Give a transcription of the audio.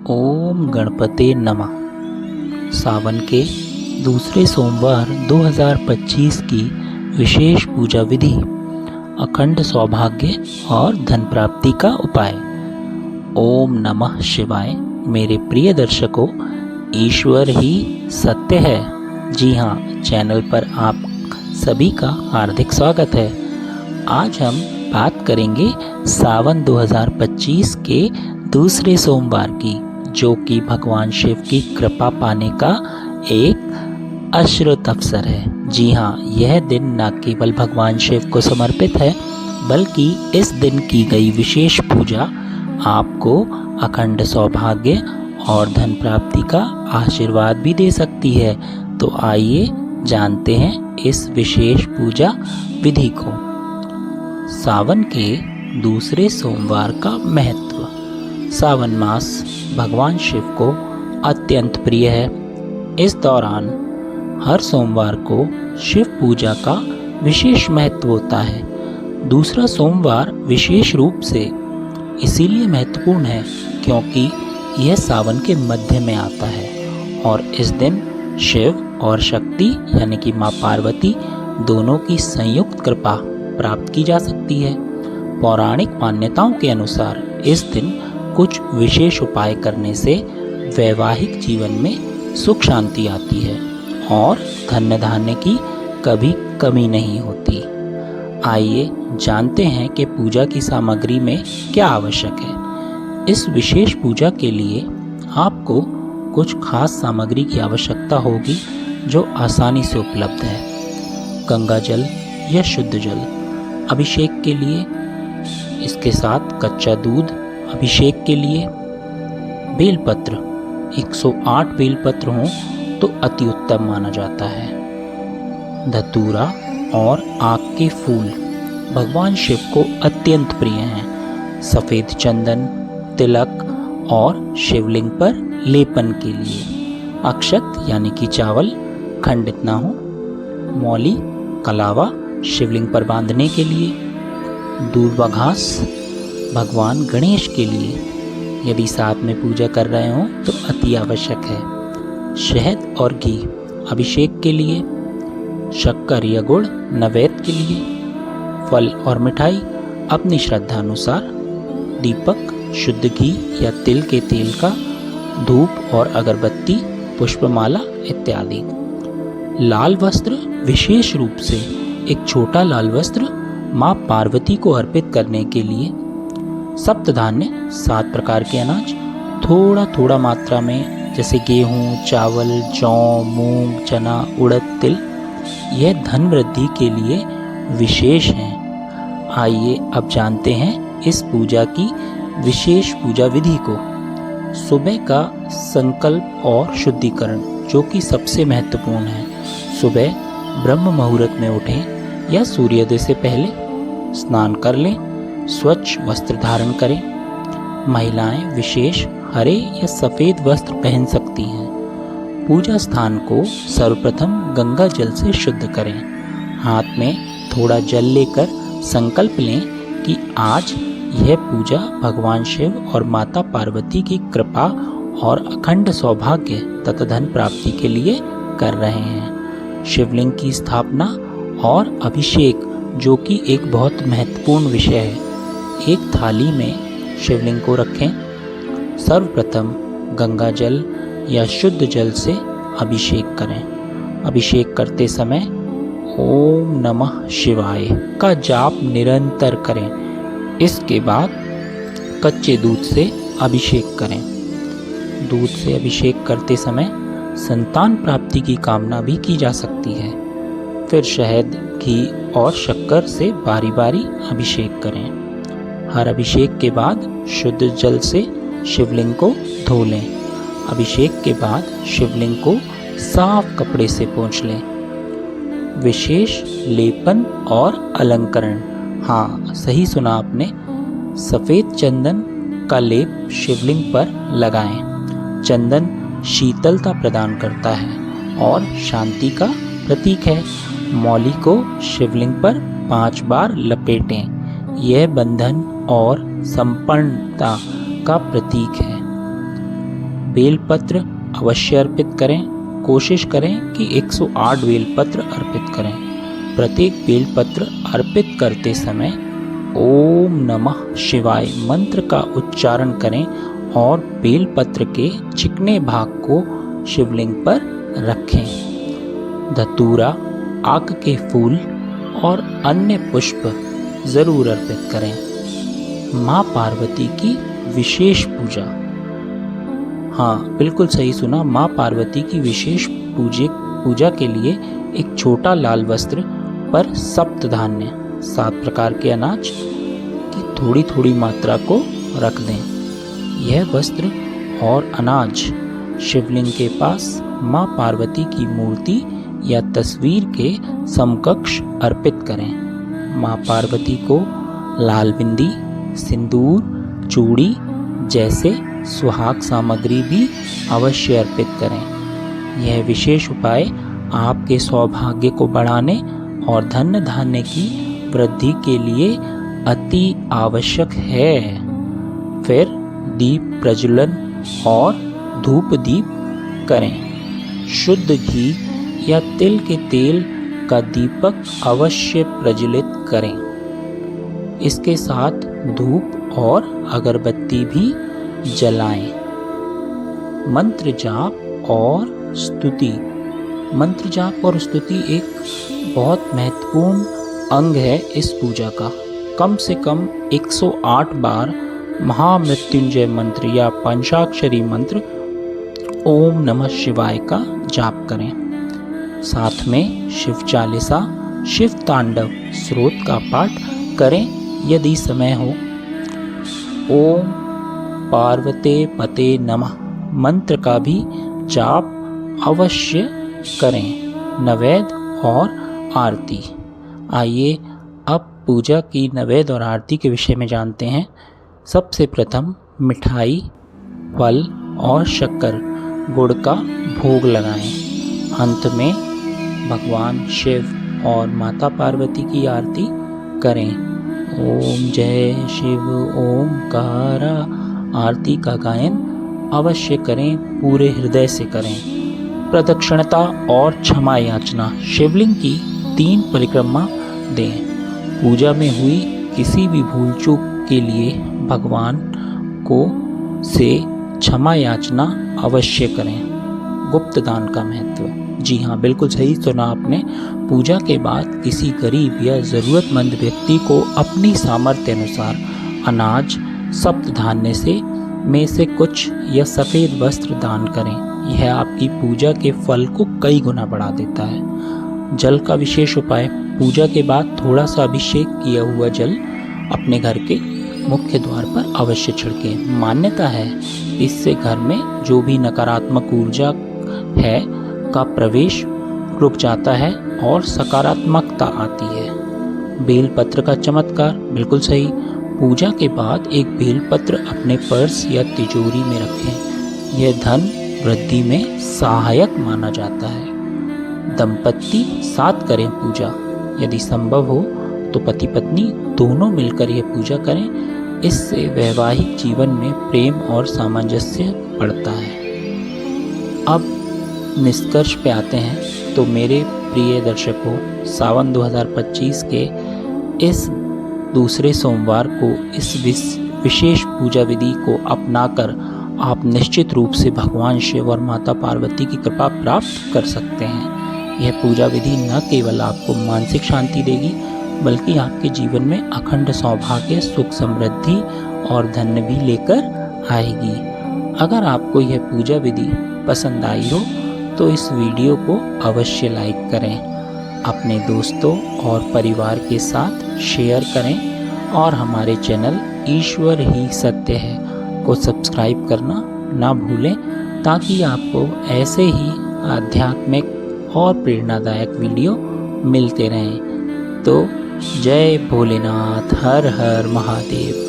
ओम गणपते नमः। सावन के दूसरे सोमवार 2025 की विशेष पूजा विधि, अखंड सौभाग्य और धन प्राप्ति का उपाय। ओम नमः शिवाय। मेरे प्रिय दर्शकों, ईश्वर ही सत्य है। जी हाँ, चैनल पर आप सभी का हार्दिक स्वागत है। आज हम बात करेंगे सावन 2025 के दूसरे सोमवार की, जो कि भगवान शिव की कृपा पाने का एक अश्रुत अवसर है। जी हाँ, यह दिन न केवल भगवान शिव को समर्पित है, बल्कि इस दिन की गई विशेष पूजा आपको अखंड सौभाग्य और धन प्राप्ति का आशीर्वाद भी दे सकती है। तो आइए जानते हैं इस विशेष पूजा विधि को। सावन के दूसरे सोमवार का महत्व। सावन मास भगवान शिव को अत्यंत प्रिय है। इस दौरान हर सोमवार को शिव पूजा का विशेष महत्व होता है। दूसरा सोमवार विशेष रूप से इसीलिए महत्वपूर्ण है क्योंकि यह सावन के मध्य में आता है और इस दिन शिव और शक्ति यानी कि माँ पार्वती दोनों की संयुक्त कृपा प्राप्त की जा सकती है। पौराणिक मान्यताओं के अनुसार इस दिन कुछ विशेष उपाय करने से वैवाहिक जीवन में सुख शांति आती है और धन धान्य की कभी कमी नहीं होती। आइए जानते हैं कि पूजा की सामग्री में क्या आवश्यक है। इस विशेष पूजा के लिए आपको कुछ खास सामग्री की आवश्यकता होगी जो आसानी से उपलब्ध है। गंगा जल या शुद्ध जल अभिषेक के लिए, इसके साथ कच्चा दूध अभिषेक के लिए, बेलपत्र 108 बेलपत्र हों तो अति उत्तम माना जाता है। धतूरा और आक के फूल भगवान शिव को अत्यंत प्रिय हैं। सफ़ेद चंदन, तिलक और शिवलिंग पर लेपन के लिए। अक्षत यानी कि चावल खंडित ना हो। मौली कलावा शिवलिंग पर बांधने के लिए। दूर्वा घास भगवान गणेश के लिए, यदि साथ में पूजा कर रहे हों तो अति आवश्यक है। शहद और घी अभिषेक के लिए। शक्कर या गुड़ नैवेद्य के लिए। फल और मिठाई अपनी श्रद्धा अनुसार। दीपक शुद्ध घी या तिल के तेल का। धूप और अगरबत्ती, पुष्पमाला इत्यादि। लाल वस्त्र विशेष रूप से एक छोटा लाल वस्त्र माँ पार्वती को अर्पित करने के लिए। सप्तधान्य 7 प्रकार के अनाज थोड़ा थोड़ा मात्रा में, जैसे गेहूँ, चावल, जौ, मूंग, चना, उड़द, तिल, यह धन वृद्धि के लिए विशेष हैं। आइए अब जानते हैं इस पूजा की विशेष पूजा विधि को। सुबह का संकल्प और शुद्धिकरण, जो कि सबसे महत्वपूर्ण है। सुबह ब्रह्म मुहूर्त में उठें या सूर्योदय से पहले स्नान कर लें। स्वच्छ वस्त्र धारण करें। महिलाएं विशेष हरे या सफ़ेद वस्त्र पहन सकती हैं। पूजा स्थान को सर्वप्रथम गंगा जल से शुद्ध करें। हाथ में थोड़ा जल लेकर संकल्प लें कि आज यह पूजा भगवान शिव और माता पार्वती की कृपा और अखंड सौभाग्य तथा धन प्राप्ति के लिए कर रहे हैं। शिवलिंग की स्थापना और अभिषेक, जो कि एक बहुत महत्वपूर्ण विषय है। एक थाली में शिवलिंग को रखें। सर्वप्रथम गंगा जल या शुद्ध जल से अभिषेक करें। अभिषेक करते समय ओम नमः शिवाय का जाप निरंतर करें। इसके बाद कच्चे दूध से अभिषेक करें। दूध से अभिषेक करते समय संतान प्राप्ति की कामना भी की जा सकती है। फिर शहद, घी और शक्कर से बारी बारी अभिषेक करें। हर अभिषेक के बाद शुद्ध जल से शिवलिंग को धो लें। अभिषेक के बाद शिवलिंग को साफ कपड़े से पोंछ लें। विशेष लेपन और अलंकरण, हाँ सही सुना आपने, सफ़ेद चंदन का लेप शिवलिंग पर लगाएं। चंदन शीतलता प्रदान करता है और शांति का प्रतीक है। मौली को शिवलिंग पर 5 बार लपेटें। यह बंधन और संपन्नता का प्रतीक है। बेलपत्र अवश्य अर्पित करें। कोशिश करें कि 108 बेलपत्र अर्पित करें। प्रत्येक बेलपत्र अर्पित करते समय ओम नमः शिवाय मंत्र का उच्चारण करें और बेलपत्र के चिकने भाग को शिवलिंग पर रखें। धतूरा, आक के फूल और अन्य पुष्प जरूर अर्पित करें। माँ पार्वती की विशेष पूजा। हाँ, बिल्कुल सही सुना। माँ पार्वती की विशेष पूजा के लिए एक छोटा लाल वस्त्र पर सप्त धान्य 7 प्रकार के अनाज की थोड़ी थोड़ी मात्रा को रख दें। यह वस्त्र और अनाज शिवलिंग के पास माँ पार्वती की मूर्ति या तस्वीर के समकक्ष अर्पित करें। माँ पार्वती को लाल बिंदी, सिंदूर, चूड़ी जैसे सुहाग सामग्री भी अवश्य अर्पित करें। यह विशेष उपाय आपके सौभाग्य को बढ़ाने और धन धान्य की वृद्धि के लिए अति आवश्यक है। फिर दीप प्रज्वलन और धूप दीप करें। शुद्ध घी या तिल के तेल का दीपक अवश्य प्रज्वलित करें। इसके साथ धूप और अगरबत्ती भी जलाएं। मंत्र जाप और स्तुति। मंत्र जाप और स्तुति एक बहुत महत्वपूर्ण अंग है इस पूजा का। कम से कम 108 बार महामृत्युंजय मंत्र या पंचाक्षरी मंत्र ओम नमः शिवाय का जाप करें। साथ में शिव चालीसा, शिव तांडव स्रोत का पाठ करें यदि समय हो। ओम पार्वते पते नमः मंत्र का भी जाप अवश्य करें। नैवेद्य और आरती। आइए अब पूजा की नैवेद्य और आरती के विषय में जानते हैं। सबसे प्रथम मिठाई, फल और शक्कर गुड़ का भोग लगाएं। अंत में भगवान शिव और माता पार्वती की आरती करें। ओम जय शिव ओमकारा आरती का गायन अवश्य करें, पूरे हृदय से करें। प्रदक्षिणता और क्षमा याचना। शिवलिंग की 3 परिक्रमा दें। पूजा में हुई किसी भी भूल चूक के लिए भगवान को से क्षमा याचना अवश्य करें। गुप्त दान का महत्व। जी हाँ, बिल्कुल सही सुना आपने। पूजा के बाद किसी गरीब या ज़रूरतमंद व्यक्ति को अपनी सामर्थ्य अनुसार अनाज, सप्त धान्य में से कुछ या सफ़ेद वस्त्र दान करें। यह आपकी पूजा के फल को कई गुना बढ़ा देता है। जल का विशेष उपाय। पूजा के बाद थोड़ा सा अभिषेक किया हुआ जल अपने घर के मुख्य द्वार पर अवश्य छिड़कें। मान्यता है इससे घर में जो भी नकारात्मक ऊर्जा है का प्रवेश रुक जाता है और सकारात्मकता आती है। बेलपत्र का चमत्कार। बिल्कुल सही। पूजा के बाद एक बेलपत्र अपने पर्स या तिजोरी में रखें। यह धन वृद्धि में सहायक माना जाता है। दंपत्ति साथ करें पूजा। यदि संभव हो तो पति पत्नी दोनों मिलकर यह पूजा करें। इससे वैवाहिक जीवन में प्रेम और सामंजस्य बढ़ता है। अब निष्कर्ष पे आते हैं तो मेरे प्रिय दर्शकों, सावन 2025 के इस दूसरे सोमवार को इस विशेष पूजा विधि को अपनाकर आप निश्चित रूप से भगवान शिव और माता पार्वती की कृपा प्राप्त कर सकते हैं। यह पूजा विधि न केवल आपको मानसिक शांति देगी बल्कि आपके जीवन में अखंड सौभाग्य, सुख, समृद्धि और धन भी लेकर आएगी। अगर आपको यह पूजा विधि पसंद आई हो तो इस वीडियो को अवश्य लाइक करें, अपने दोस्तों और परिवार के साथ शेयर करें और हमारे चैनल ईश्वर ही सत्य है को सब्सक्राइब करना ना भूलें ताकि आपको ऐसे ही आध्यात्मिक और प्रेरणादायक वीडियो मिलते रहें। तो जय भोलेनाथ, हर हर महादेव।